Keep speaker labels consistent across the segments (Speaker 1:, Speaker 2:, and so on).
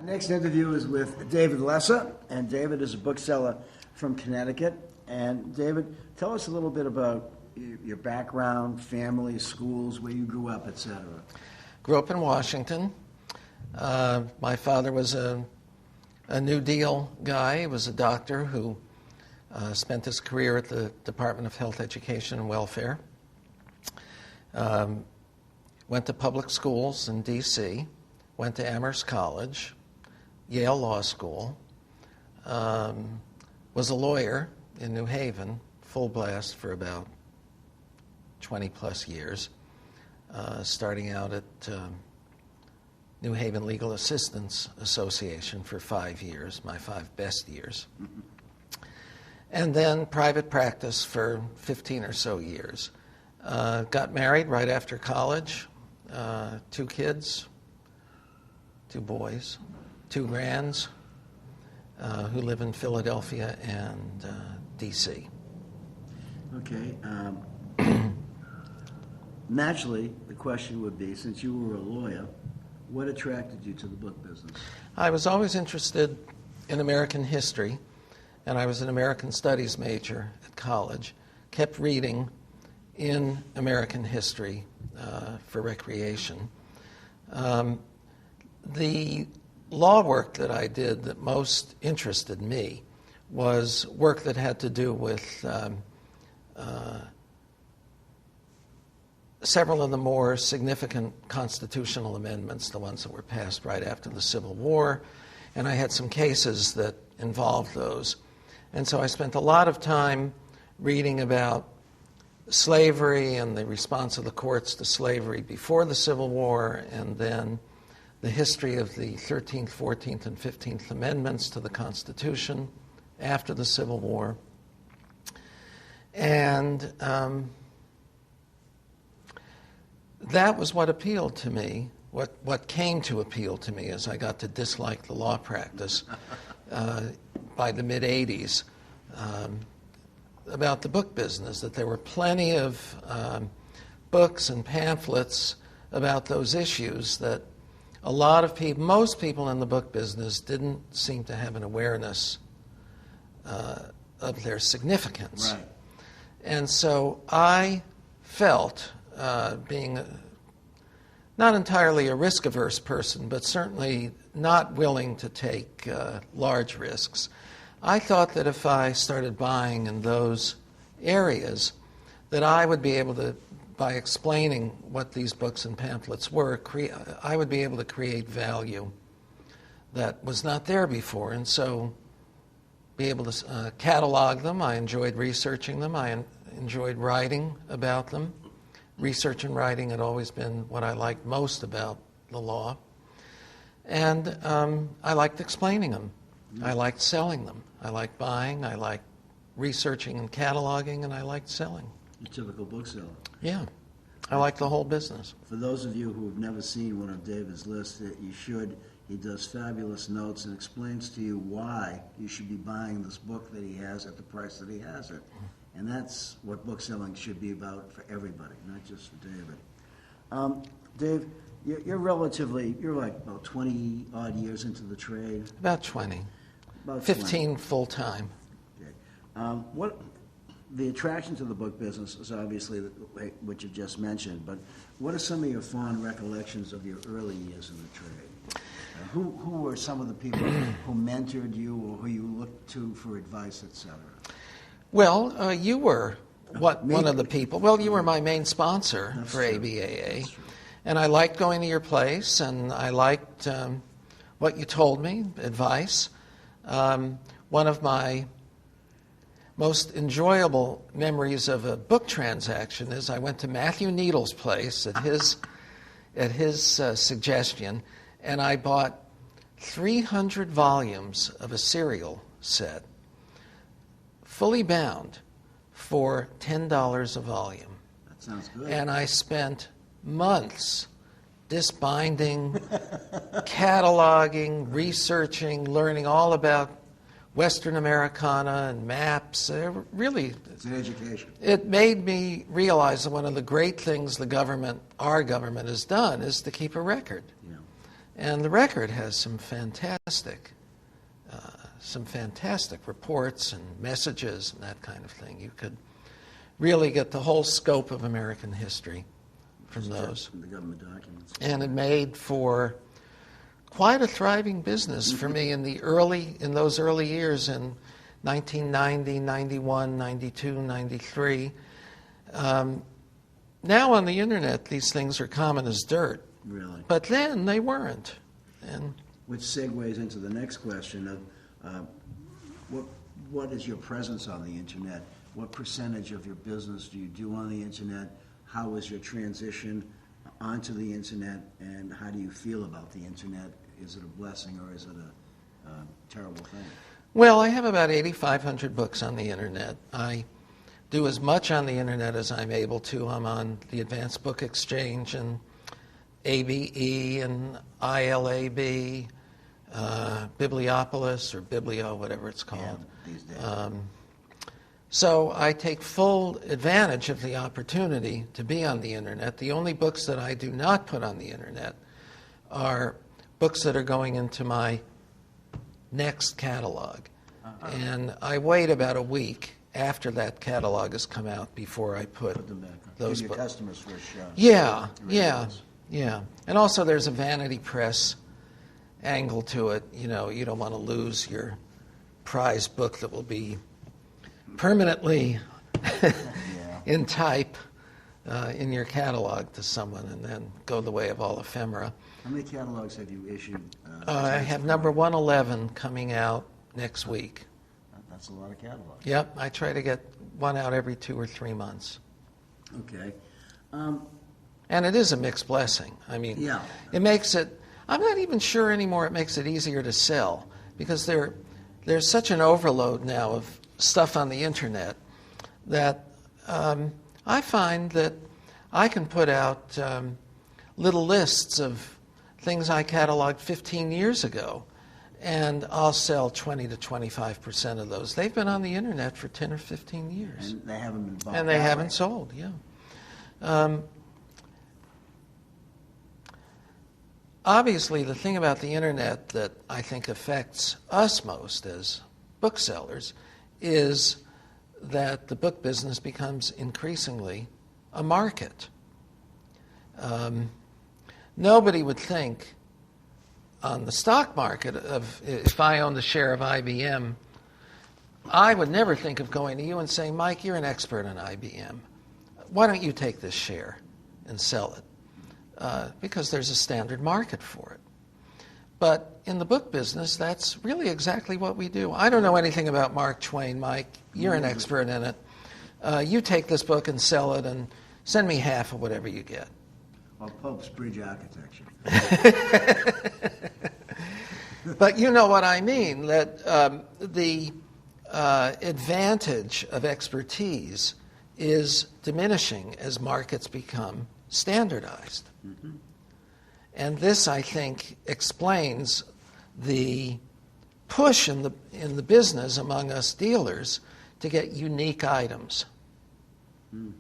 Speaker 1: Next interview is with David Lessa, and David is a bookseller from Connecticut. And David, tell us a little bit about your background, family, schools, where you grew up, etc.
Speaker 2: Grew up in Washington. My father was a New Deal guy. He was a doctor who spent his career at the Department of Health, Education, and Welfare. Went to public schools in D.C., went to Amherst College, Yale Law School, was a lawyer in New Haven, full blast for about 20-plus years, starting out at New Haven Legal Assistance Association for 5 years, my 5 best years. And then private practice for 15 or so years. Got married right after college, 2 kids, 2 boys, 2 grands who live in Philadelphia and D.C.
Speaker 1: Okay. Naturally, the question would be, since you were a lawyer, what attracted you to the book business?
Speaker 2: I was always interested in American history, and I was an American Studies major at college. Kept reading in American history for recreation. The law work that I did that most interested me was work that had to do with several of the more significant constitutional amendments, the ones that were passed right after the Civil War, and I had some cases that involved those. And so I spent a lot of time reading about slavery and the response of the courts to slavery before the Civil War, and then the history of the 13th, 14th, and 15th Amendments to the Constitution after the Civil War. And that was what appealed to me, what came to appeal to me as I got to dislike the law practice by the mid-'80s. About the book business, that there were plenty of books and pamphlets about those issues that a lot of people, most people in the book business didn't seem to have an awareness of their significance.
Speaker 1: Right.
Speaker 2: And so I felt, being not entirely a risk-averse person, but certainly not willing to take large risks, I thought that if I started buying in those areas, that I would be able to, by explaining what these books and pamphlets were, I would be able to create value that was not there before, and so be able to catalog them. I enjoyed researching them. I enjoyed writing about them. Research and writing had always been what I liked most about the law. And I liked explaining them. I liked selling them. I liked buying. I liked researching and cataloging, and I liked selling.
Speaker 1: You're a typical bookseller.
Speaker 2: Yeah. I like the whole business.
Speaker 1: For those of you who have never seen one of David's lists, you should. He does fabulous notes and explains to you why you should be buying this book that he has at the price that he has it. And that's what bookselling should be about for everybody, not just for David. Dave, you're like about 20-odd years into the trade.
Speaker 2: About 20.
Speaker 1: About
Speaker 2: 15
Speaker 1: 20.
Speaker 2: full-time.
Speaker 1: Okay. What the attraction to the book business is obviously what you just mentioned, but what are some of your fond recollections of your early years in the trade? Who were some of the people who mentored you or who you looked to for advice, etc.?
Speaker 2: Well, you were one of the people. Well, you were my main sponsor
Speaker 1: That's
Speaker 2: for
Speaker 1: true.
Speaker 2: ABAA.
Speaker 1: That's true.
Speaker 2: And I liked going to your place, and I liked what you told me, advice. One of my most enjoyable memories of a book transaction is I went to Matthew Needle's place at his suggestion, and I bought 300 volumes of a serial set, fully bound, for $10 a volume.
Speaker 1: That sounds good.
Speaker 2: And I spent months disbinding, cataloging, researching, learning all about Western Americana and maps. Really,
Speaker 1: it's an education.
Speaker 2: it made me realize that one of the great things our government has done is to keep a record.
Speaker 1: Yeah.
Speaker 2: And the Record has some fantastic reports and messages and that kind of thing. You could really get the whole scope of American history from those.
Speaker 1: From the government documents.
Speaker 2: And it made for quite a thriving business for me in those early years in 1990, 91, 92, 93. Now on the internet, these things are common as dirt.
Speaker 1: Really?
Speaker 2: But then they weren't. And
Speaker 1: which segues into the next question of what is your presence on the internet? What percentage of your business do you do on the internet? How is your transition onto the internet, and how do you feel about the internet? Is it a blessing or is it a terrible thing?
Speaker 2: Well, I have about 8,500 books on the internet. I do as much on the internet as I'm able to. I'm on the Advanced Book Exchange and ABAA and ILAB, Bibliopolis or Biblio, whatever it's called.
Speaker 1: Yeah, these days.
Speaker 2: So I take full advantage of the opportunity to be on the internet. The only books that I do not put on the internet are books that are going into my next catalog. And I wait about a week after that catalog has come out before I put
Speaker 1: them back.
Speaker 2: those
Speaker 1: Give your
Speaker 2: books.
Speaker 1: customers first shot.
Speaker 2: Yeah. And also there's a vanity press angle to it. You know, you don't want to lose your prized book that will be permanently in type in your catalog to someone and then go the way of all ephemera.
Speaker 1: How many catalogs have you issued?
Speaker 2: I have number 111 coming out next week.
Speaker 1: That's a lot of catalogs.
Speaker 2: Yep, I try to get one out every 2 or 3 months.
Speaker 1: Okay.
Speaker 2: And it is a mixed blessing. I mean,
Speaker 1: Yeah.
Speaker 2: It makes it, I'm not even sure anymore it makes it easier to sell because there's such an overload now of stuff on the internet that I find that I can put out little lists of things I cataloged 15 years ago, and I'll sell 20 to 25% of those. They've been on the internet for 10 or 15 years.
Speaker 1: And they haven't been bought.
Speaker 2: And they haven't sold, yeah. Obviously, the thing about the internet that I think affects us most as booksellers is that the book business becomes increasingly a market. Nobody would think on the stock market of if I owned a share of IBM, I would never think of going to you and saying, Mike, you're an expert on IBM. Why don't you take this share and sell it? Because there's a standard market for it. But in the book business, that's really exactly what we do. I don't know anything about Mark Twain, Mike. You're an expert in it. You take this book and sell it and send me half of whatever you get.
Speaker 1: Or Pope's Bridge Architecture.
Speaker 2: But you know what I mean, that the advantage of expertise is diminishing as markets become standardized. Mm-hmm. And this, I think, explains the push in the business among us dealers to get unique items.
Speaker 1: Mm.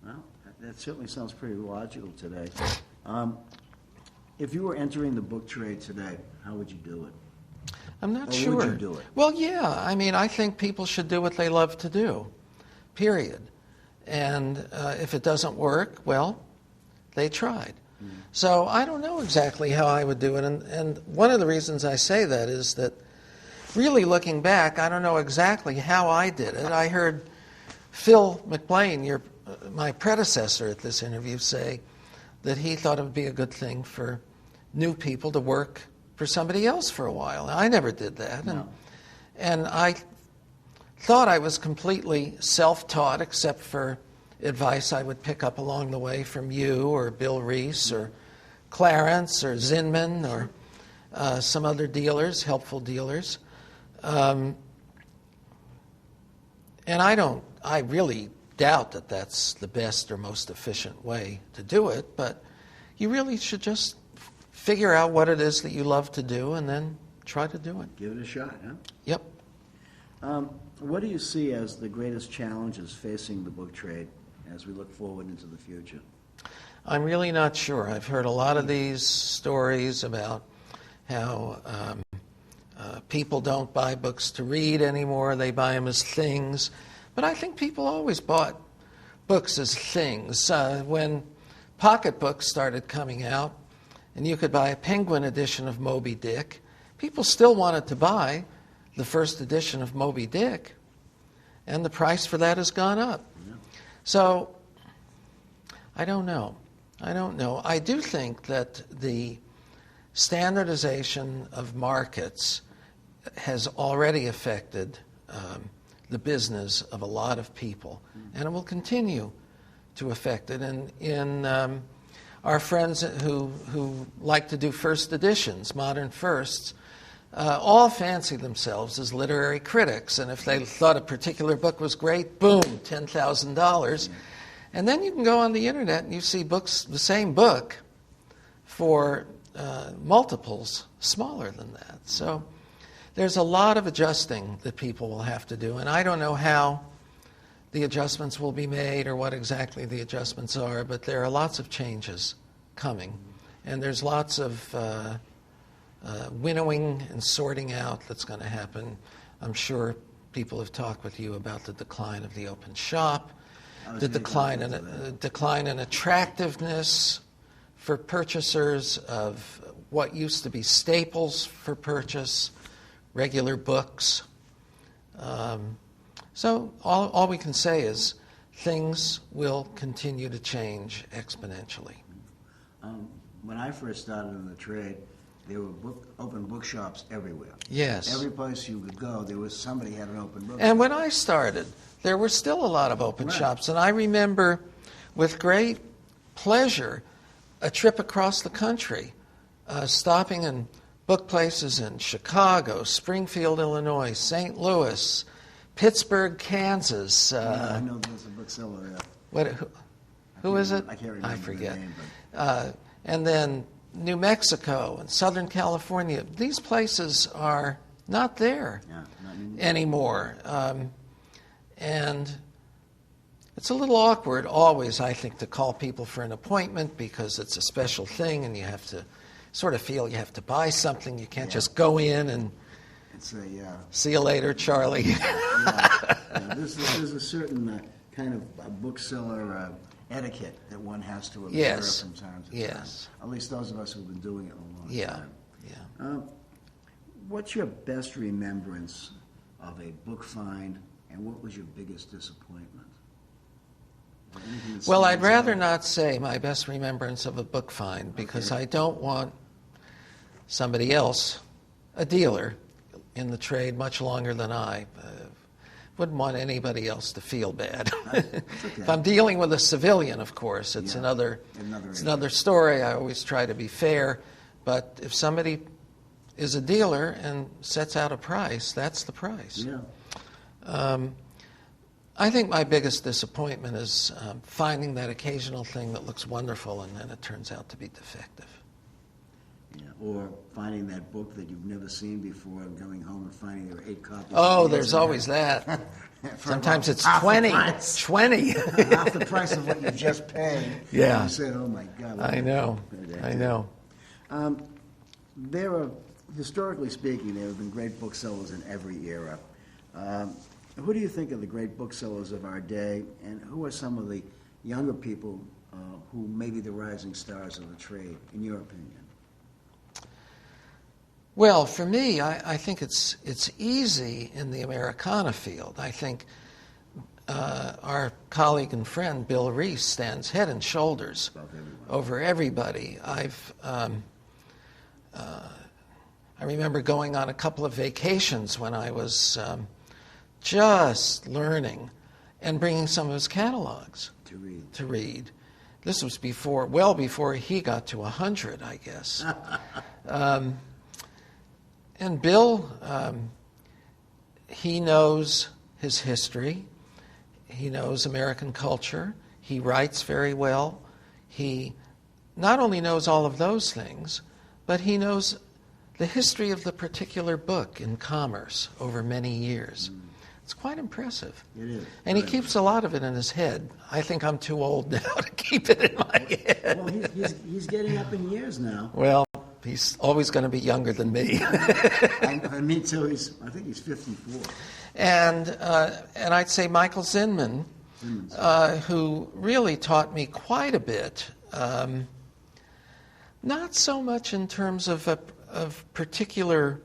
Speaker 1: Well, that certainly sounds pretty logical today. If you were entering the book trade today, how would you do it?
Speaker 2: I'm not
Speaker 1: or
Speaker 2: sure.
Speaker 1: Would you do it?
Speaker 2: Well, yeah. I mean, I think people should do what they love to do, period. And if it doesn't work, well, they tried. Mm. So I don't know exactly how I would do it. And one of the reasons I say that is that really looking back, I don't know exactly how I did it. I heard Phil McBlain, my predecessor at this interview, say that he thought it would be a good thing for new people to work for somebody else for a while. I never did that.
Speaker 1: No.
Speaker 2: And I thought I was completely self-taught except for advice I would pick up along the way from you or Bill Reese or Clarence or Zinman or some other dealers, helpful dealers. And I really doubt that that's the best or most efficient way to do it, but you really should just figure out what it is that you love to do and then try to do it.
Speaker 1: Give it a shot, huh?
Speaker 2: Yep.
Speaker 1: What do you see as the greatest challenges facing the book trade as we look forward into the future?
Speaker 2: I'm really not sure. I've heard a lot of these stories about how people don't buy books to read anymore. They buy them as things. But I think people always bought books as things. When pocketbooks started coming out, and you could buy a Penguin edition of Moby Dick, people still wanted to buy the first edition of Moby Dick, and the price for that has gone up.
Speaker 1: Yeah.
Speaker 2: So, I don't know. I do think that the standardization of markets has already affected the business of a lot of people, and it will continue to affect it. And in our friends who like to do first editions, modern firsts, all fancy themselves as literary critics, and if they thought a particular book was great, boom, $10,000. And then you can go on the internet and you see books, the same book, for multiples smaller than that. So there's a lot of adjusting that people will have to do, and I don't know how the adjustments will be made or what exactly the adjustments are, but there are lots of changes coming, and there's lots of winnowing and sorting out that's going to happen. I'm sure people have talked with you about the decline of the open shop, the decline in attractiveness for purchasers of what used to be staples for purchase, regular books. So all we can say is things will continue to change exponentially.
Speaker 1: When I first started in the trade, there were open bookshops everywhere.
Speaker 2: Yes.
Speaker 1: Every place you could go, there was somebody had an open bookshop.
Speaker 2: And when I started, there were still a lot of open shops. And I remember with great pleasure a trip across the country, stopping in book places in Chicago, Springfield, Illinois, St. Louis, Pittsburgh, Kansas.
Speaker 1: I know there's a bookseller there.
Speaker 2: Who is it?
Speaker 1: I can't remember.
Speaker 2: I forget.
Speaker 1: The name, but...
Speaker 2: And then New Mexico and Southern California. These places are not there anymore. And it's a little awkward always, I think, to call people for an appointment because it's a special thing and you have to sort of feel you have to buy something. You can't just go in and see you later, Charlie.
Speaker 1: There's a certain kind of bookseller etiquette that one has to observe from time to time. At least those of us who've been doing it a long time. What's your best remembrance of a book find, and what was your biggest disappointment?
Speaker 2: Well, I'd rather not say my best remembrance of a book find because I don't want somebody else, a dealer in the trade much longer than I, wouldn't want anybody else to feel bad. If I'm dealing with a civilian, of course, it's another story. I always try to be fair. But if somebody is a dealer and sets out a price, that's the price. I think my biggest disappointment is finding that occasional thing that looks wonderful and then it turns out to be defective.
Speaker 1: Or finding that book that you've never seen before and going home and finding there are 8 copies.
Speaker 2: Oh, there's always that. Sometimes it's 20. 20.
Speaker 1: Half the price of what you just paid.
Speaker 2: Yeah.
Speaker 1: You said, oh my God.
Speaker 2: I know.
Speaker 1: There are, historically speaking, there have been great booksellers in every era. Who do you think are the great booksellers of our day, and who are some of the younger people who may be the rising stars of the trade, in your opinion?
Speaker 2: Well, for me, I think it's easy in the Americana field. I think our colleague and friend Bill Reese stands head and shoulders over everybody. I remember going on a couple of vacations when I was just learning and bringing some of his catalogs to read. This was well before he got to 100, I guess. And Bill, he knows his history. He knows American culture. He writes very well. He not only knows all of those things, but he knows the history of the particular book in commerce over many years. It's quite impressive.
Speaker 1: It is.
Speaker 2: And he
Speaker 1: Right.
Speaker 2: keeps a lot of it in his head. I think I'm too old now to keep it in my head.
Speaker 1: Well, he's getting up in years now.
Speaker 2: Well, he's always going to be younger than me.
Speaker 1: And me too. I think he's 54.
Speaker 2: And I'd say Michael Zinman, who really taught me quite a bit, not so much in terms of particular